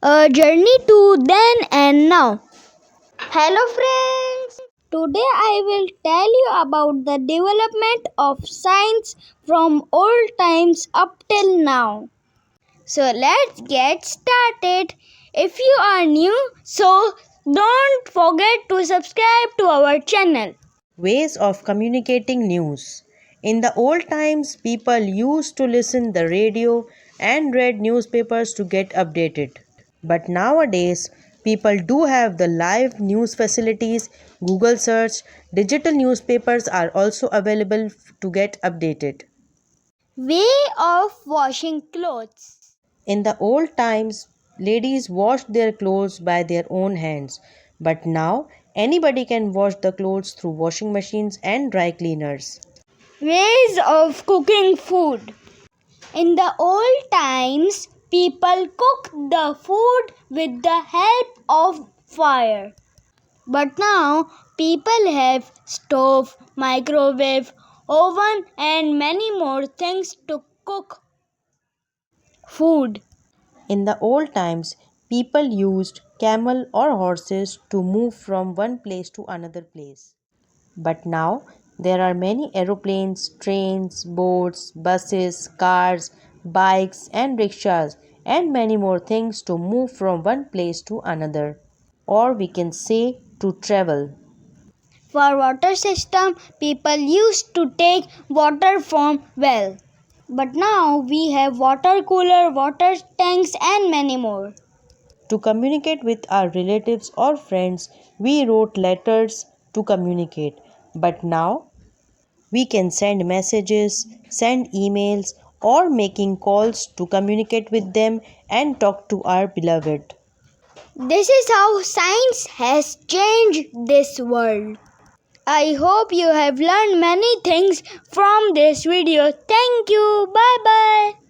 A journey to then and now. Hello friends! Today I will tell you about the development of science from old times up till now. So let's get started. If you are new, so don't forget to subscribe to our channel. Ways of communicating news. In the old times, people used to listen the radio and read newspapers to get updated. But nowadays, people do have the live news facilities, Google search, digital newspapers are also available to get updated. Way of washing clothes. In the old times, ladies washed their clothes by their own hands, but now anybody can wash the clothes through washing machines and dry cleaners. Ways of cooking food. In the old times, people cooked the food with the help of fire. But now, people have stove, microwave, oven, and many more things to cook food. In the old times, people used camel or horses to move from one place to another place. But now, there are many aeroplanes, trains, boats, buses, cars, bikes, and rickshaws, and many more things to move from one place to another, or we can say to travel. For water system, people used to take water from well. But now we have water cooler, water tanks, and many more. To communicate with our relatives or friends, we wrote letters to communicate. But now we can send messages, send emails, or making calls to communicate with them and talk to our beloved. This is how science has changed this world. I hope you have learned many things from this video. Thank you. Bye bye.